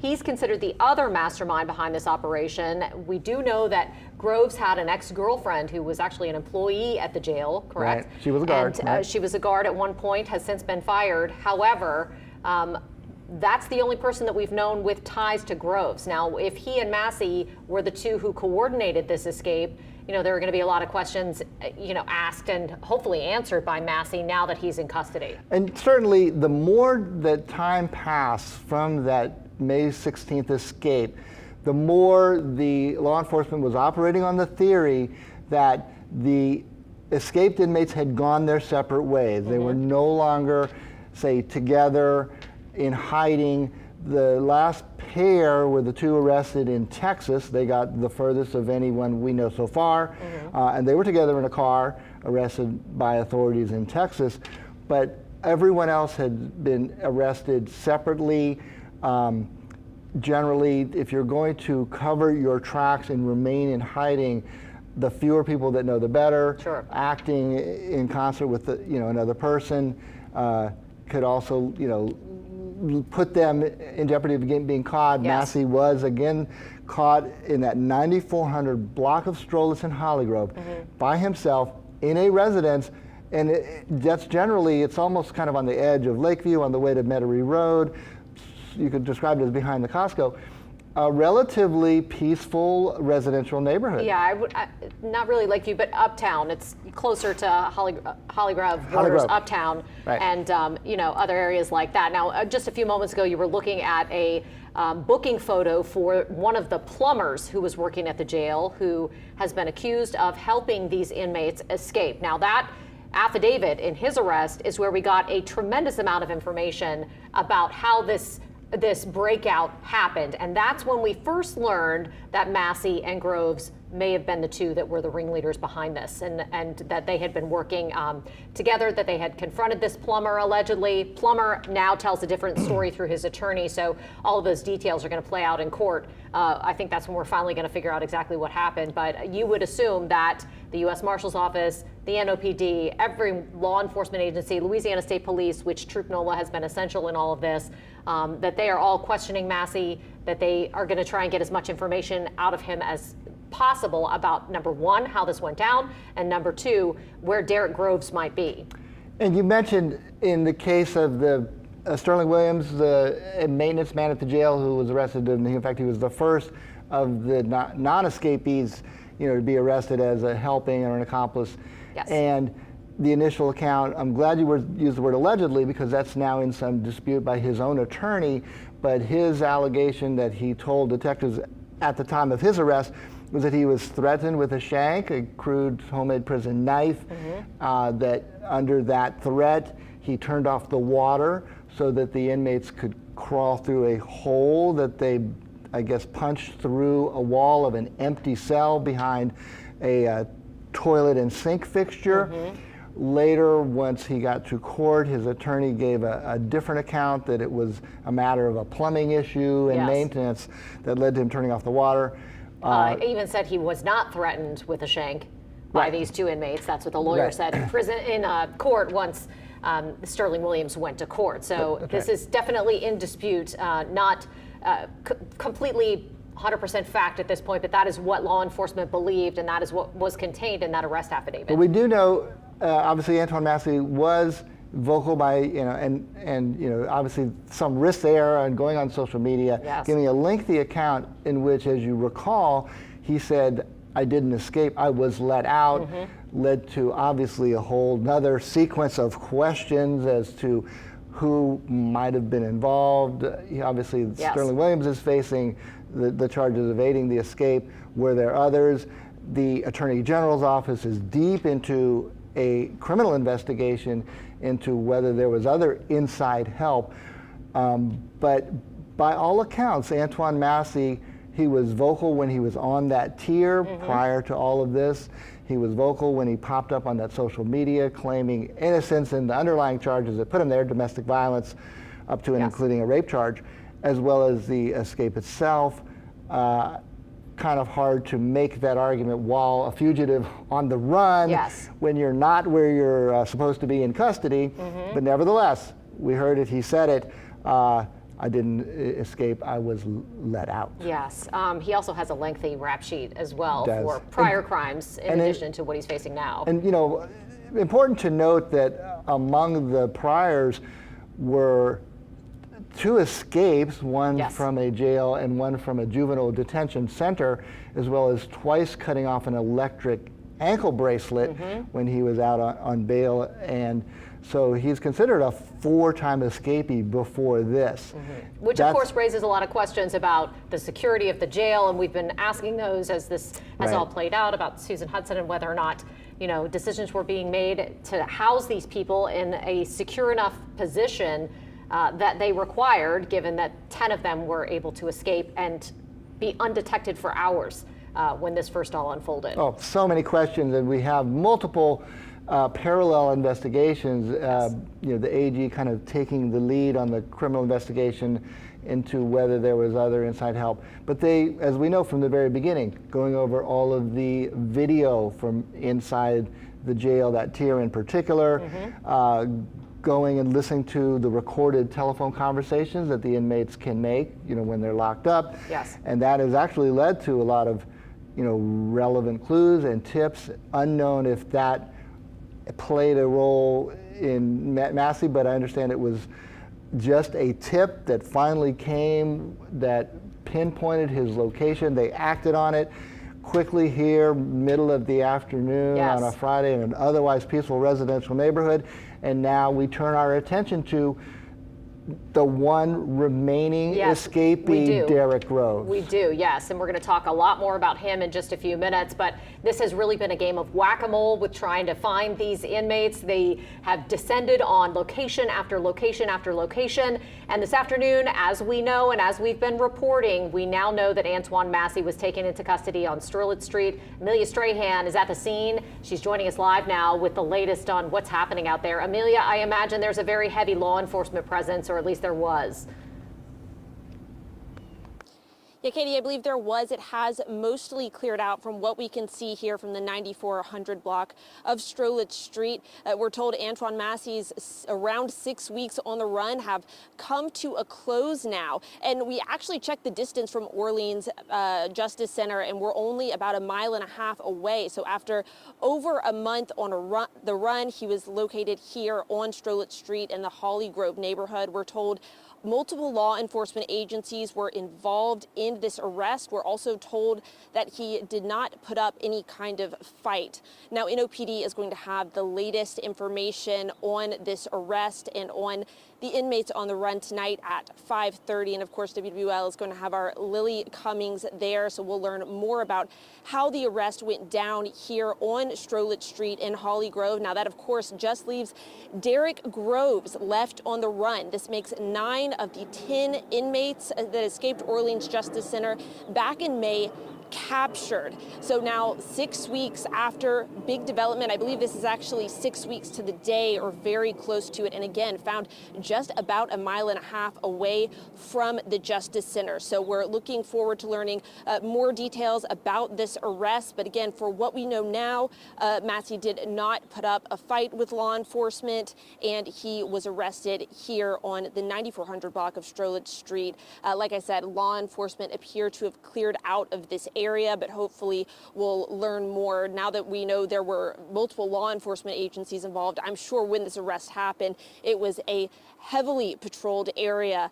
He's considered the other mastermind behind this operation. We do know that Groves had an ex-girlfriend who was actually an employee at the jail, correct? Right. She was a guard. And, right. she was a guard at one point, has since been fired. However, that's the only person that we've known with ties to Groves. Now, if he and Massey were the two who coordinated this escape, you know, there are going to be a lot of questions, you know, asked and hopefully answered by Massey now that he's in custody. And certainly, the more that time passed from that May 16th escape, the more the law enforcement was operating on the theory that the escaped inmates had gone their separate ways. They were no longer, say, together in hiding. The last pair were the two arrested in Texas. They got the furthest of anyone we know so far. And they were together in a car, arrested by authorities in Texas. But everyone else had been arrested separately. Generally, if you're going to cover your tracks and remain in hiding, the fewer people that know, the better. Sure. Acting in concert with another person could also, put them in jeopardy of being caught. Yes. Massey was again caught in that 9400 block of Stroelitz and Hollygrove by himself in a residence, and that's generally, it's almost kind of on the edge of Lakeview on the way to Metairie Road. You could describe it as behind the Costco. A relatively peaceful residential neighborhood. Yeah, not really Lakeview, but Uptown. It's closer to Hollygrove, borders Uptown, right. And other areas like that. Now, just a few moments ago, you were looking at a booking photo for one of the plumbers who was working at the jail, who has been accused of helping these inmates escape. Now, that affidavit in his arrest is where we got a tremendous amount of information about how this breakout happened. And that's when we first learned that Massey and Groves may have been the two that were the ringleaders behind this, and that they had been working together, that they had confronted this plumber allegedly. Plumber now tells a different story through his attorney, so all of those details are going to play out in court. I think that's when we're finally going to figure out exactly what happened, but you would assume that the U.S. Marshals Office, the NOPD, every law enforcement agency, Louisiana State Police, which Troop NOLA has been essential in all of this, that they are all questioning Massey, that they are going to try and get as much information out of him as possible about, number one, how this went down, and number two, where Derek Groves might be. And you mentioned in the case of the Sterling Williams, the maintenance man at the jail who was arrested, and in fact he was the first of the non-escapees, to be arrested as a helping or an accomplice. Yes. And the initial account, I'm glad you used the word allegedly, because that's now in some dispute by his own attorney, but his allegation that he told detectives at the time of his arrest was that he was threatened with a shank, a crude homemade prison knife, that under that threat, he turned off the water so that the inmates could crawl through a hole that they, I guess, punched through a wall of an empty cell behind a toilet and sink fixture. Later, once he got to court, his attorney gave a different account, that it was a matter of a plumbing issue and maintenance that led to him turning off the water. Even said he was not threatened with a shank by these two inmates. That's what the lawyer said in court once Sterling Williams went to court. So this is definitely in dispute, not completely 100% fact at this point, but that is what law enforcement believed, and that is what was contained in that arrest affidavit. But we do know, obviously, Antoine Massey was vocal by, and obviously some risk there and going on social media, giving a lengthy account in which, as you recall, he said, I didn't escape, I was let out, led to obviously a whole nother sequence of questions as to who might have been involved. Obviously, Sterling Williams is facing the charges of aiding the escape. Were there others? The Attorney General's office is deep into a criminal investigation into whether there was other inside help. But by all accounts, Antoine Massey, he was vocal when he was on that tier prior to all of this. He was vocal when he popped up on that social media claiming innocence in the underlying charges that put him there, domestic violence, up to and including a rape charge, as well as the escape itself. Kind of hard to make that argument while a fugitive on the run when you're not where you're supposed to be in custody. But nevertheless, we heard it, he said it, I didn't escape, I was let out. Yes, he also has a lengthy rap sheet as well Does. for prior crimes in addition to what he's facing now. And you know, important to note that among the priors were 2 escapes, one from a jail and one from a juvenile detention center, as well as twice cutting off an electric ankle bracelet when he was out on bail. And so he's considered a 4-time escapee before this. Which of course raises a lot of questions about the security of the jail, and we've been asking those as this has all played out about Susan Hudson and whether or not, you know, decisions were being made to house these people in a secure enough position that they required, given that 10 of them were able to escape and be undetected for hours when this first all unfolded. Oh, so many questions, and we have multiple parallel investigations. You know, the AG kind of taking the lead on the criminal investigation into whether there was other inside help. But they, as we know from the very beginning, going over all of the video from inside the jail, that tier in particular, going and listening to the recorded telephone conversations that the inmates can make, you know, when they're locked up. Yes. And that has actually led to a lot of, you know, relevant clues and tips, unknown if that played a role in Massey, but I understand it was just a tip that finally came that pinpointed his location. They acted on it quickly here, middle of the afternoon on a Friday in an otherwise peaceful residential neighborhood. And now we turn our attention to the one remaining escapee, Derek Groves. We do, yes, and we're going to talk a lot more about him in just a few minutes, but this has really been a game of whack-a-mole with trying to find these inmates. They have descended on location after location after location, and this afternoon, as we know and as we've been reporting, we now know that Antoine Massey was taken into custody on Stroelitz Street. Amelia Strahan is at the scene. She's joining us live now with the latest on what's happening out there. Amelia, I imagine there's a very heavy law enforcement presence, or at least there was. Yeah, Katie, I believe there was. It has mostly cleared out from what we can see here from the 9400 block of Stroelitz Street. We're told Antoine Massey's around 6 weeks on the run have come to a close now. And we actually checked the distance from Orleans Justice Center, and we're only about 1.5 miles away. So after over a month on the run, he was located here on Stroelitz Street in the Hollygrove neighborhood. We're told multiple law enforcement agencies were involved in this arrest. We're also told that he did not put up any kind of fight. Now, NOPD is going to have the latest information on this arrest and on the inmates on the run tonight at 5:30. And of course, WWL is going to have our Lily Cummings there. So we'll learn more about how the arrest went down here on Stroelitz Street in Hollygrove. Now, that, of course, just leaves Derek Groves left on the run. This makes 9 of the 10 inmates that escaped Orleans Justice Center back in May captured. So now 6 weeks after big development, I believe this is actually 6 weeks to the day or very close to it. And again, found just about 1.5 miles away from the Justice Center. So we're looking forward to learning more details about this arrest. But again, for what we know now, Massey did not put up a fight with law enforcement, and he was arrested here on the 9400 block of Stroelitz Street. Like I said, law enforcement appear to have cleared out of this area, but hopefully we'll learn more now that we know there were multiple law enforcement agencies involved. I'm sure when this arrest happened, it was a heavily patrolled area.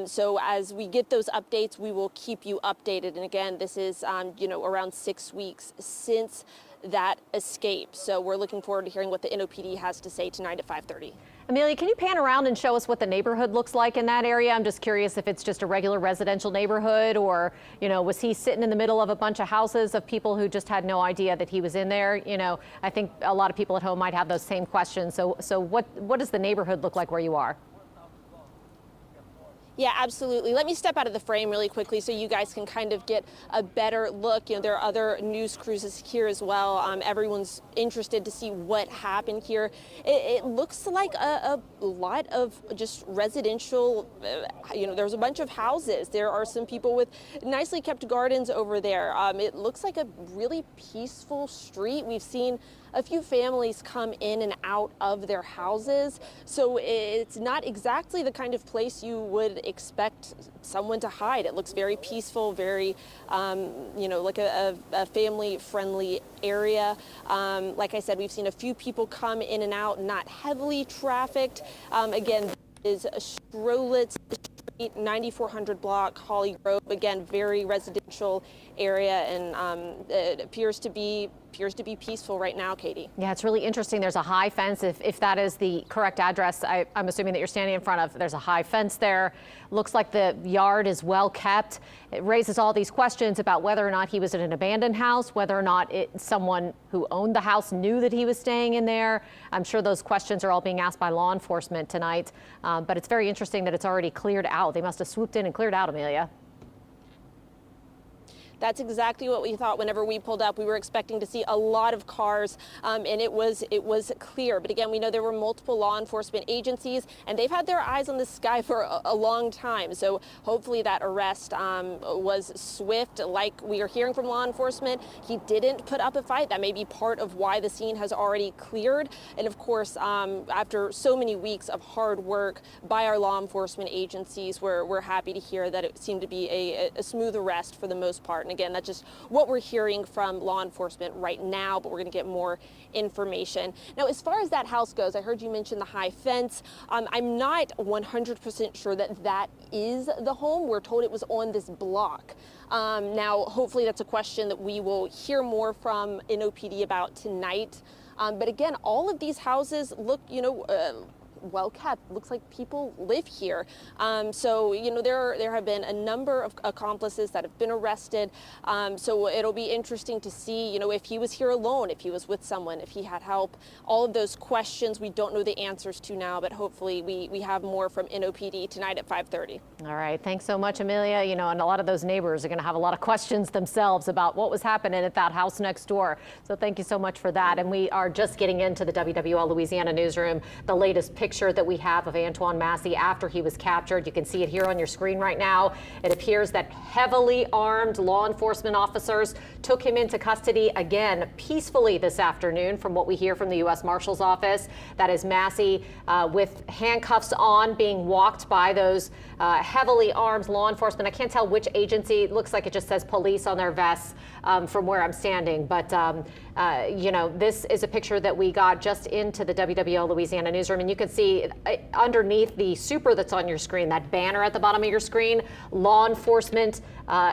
So as we get those updates, we will keep you updated. And again, this is, around 6 weeks since that escape. So we're looking forward to hearing what the NOPD has to say tonight at 5:30. Amelia, can you pan around and show us what the neighborhood looks like in that area? I'm just curious if it's just a regular residential neighborhood, or, was he sitting in the middle of a bunch of houses of people who just had no idea that he was in there? I think a lot of people at home might have those same questions. So what does the neighborhood look like where you are? Yeah, absolutely. Let me step out of the frame really quickly so you guys can kind of get a better look. There are other news crews here as well. Everyone's interested to see what happened here. It looks like a lot of just residential, there's a bunch of houses. There are some people with nicely kept gardens over there. It looks like a really peaceful street. We've seen a few families come in and out of their houses. So it's not exactly the kind of place you would expect someone to hide. It looks very peaceful, very, like a family-friendly area. Like I said, we've seen a few people come in and out, not heavily trafficked. Again, is Stroelitz Street, 9400 block, Hollygrove. Again, very residential area, and it appears to be peaceful right now, Katie. Yeah, it's really interesting. There's a high fence. If that is the correct address, I'm assuming that you're standing in front of. There's a high fence there. Looks like the yard is well kept. It raises all these questions about whether or not he was in an abandoned house, whether or not someone who owned the house knew that he was staying in there. I'm sure those questions are all being asked by law enforcement tonight. But it's very interesting that it's already cleared out. They must have swooped in and cleared out, Amelia. That's exactly what we thought whenever we pulled up. We were expecting to see a lot of cars, and it was clear. But again, we know there were multiple law enforcement agencies, and they've had their eyes on this guy for a long time. So hopefully that arrest was swift. Like we are hearing from law enforcement, he didn't put up a fight. That may be part of why the scene has already cleared. And of course, after so many weeks of hard work by our law enforcement agencies, we're happy to hear that it seemed to be a smooth arrest for the most part. And again, that's just what we're hearing from law enforcement right now, but we're going to get more information. Now, as far as that house goes, I heard you mention the high fence. I'm not 100% sure that is the home. We're told it was on this block. Now, hopefully that's a question that we will hear more from NOPD about tonight. But again, all of these houses look, well kept. Looks like people live here. So there have been a number of accomplices that have been arrested. So it'll be interesting to see if he was here alone, if he was with someone, if he had help. All of those questions we don't know the answers to now, but hopefully we have more from NOPD tonight at 5:30. All right, thanks so much, Amelia. And a lot of those neighbors are going to have a lot of questions themselves about what was happening at that house next door. So thank you so much for that. And we are just getting into the WWL Louisiana newsroom. The latest picture that we have of Antoine Massey after he was captured. You can see it here on your screen right now. It appears that heavily armed law enforcement officers took him into custody again peacefully this afternoon, from what we hear from the U.S. Marshals office. That is Massey with handcuffs on, being walked by those heavily armed law enforcement. I can't tell which agency. It looks like it just says police on their vests from where I'm standing. But, this is a picture that we got just into the WWL Louisiana newsroom. And you can see underneath the super that's on your screen, that banner at the bottom of your screen, law enforcement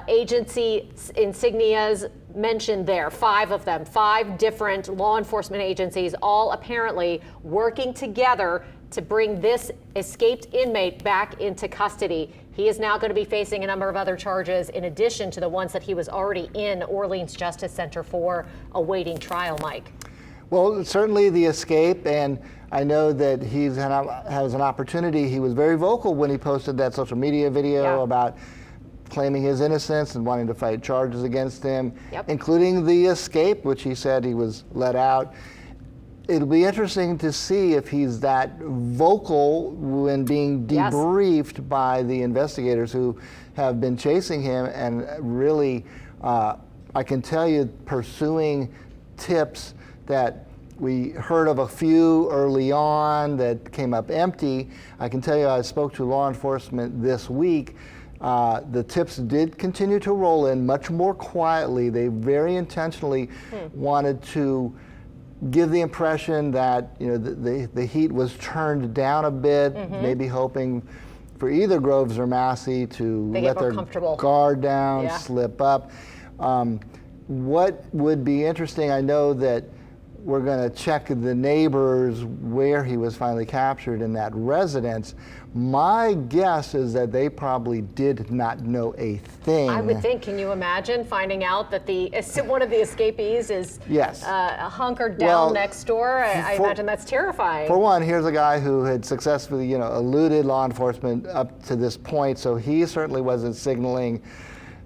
agency insignias mentioned there, 5 of them, 5 different law enforcement agencies, all apparently working together to bring this escaped inmate back into custody. He is now going to be facing a number of other charges in addition to the ones that he was already in Orleans Justice Center for, awaiting trial, Mike. Well, certainly the escape, and I know that he has an opportunity. He was very vocal when he posted that social media video about claiming his innocence and wanting to fight charges against him, including the escape, which he said he was let out. It'll be interesting to see if he's that vocal when being debriefed by the investigators who have been chasing him, and really, I can tell you, pursuing tips that we heard of a few early on that came up empty. I can tell you, I spoke to law enforcement this week. The tips did continue to roll in much more quietly. They very intentionally wanted to give the impression that the heat was turned down a bit, maybe hoping for either Groves or Massey to let their guard down, slip up. What would be interesting, I know that we're going to check the neighbors where he was finally captured in that residence. My guess is that they probably did not know a thing. I would think. Can you imagine finding out that one of the escapees is hunkered down next door? I imagine that's terrifying. For one, here's a guy who had successfully, eluded law enforcement up to this point, so he certainly wasn't signaling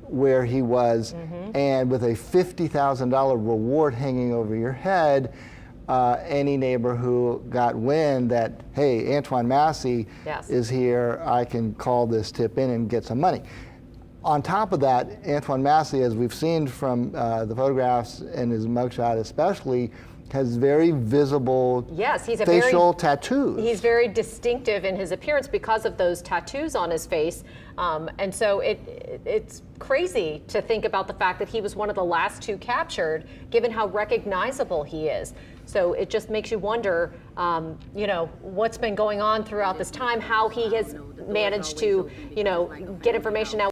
where he was, and with a $50,000 reward hanging over your head, any neighbor who got wind that, hey, Antoine Massey is here, I can call this tip in and get some money. On top of that, Antoine Massey, as we've seen from the photographs and his mugshot especially, has very visible yes, he's a facial tattoos. He's very distinctive in his appearance because of those tattoos on his face. And so it's crazy to think about the fact that he was one of the last two captured, given how recognizable he is. So it just makes you wonder, you know, what's been going on throughout this time, how he has managed to, you know, get information out.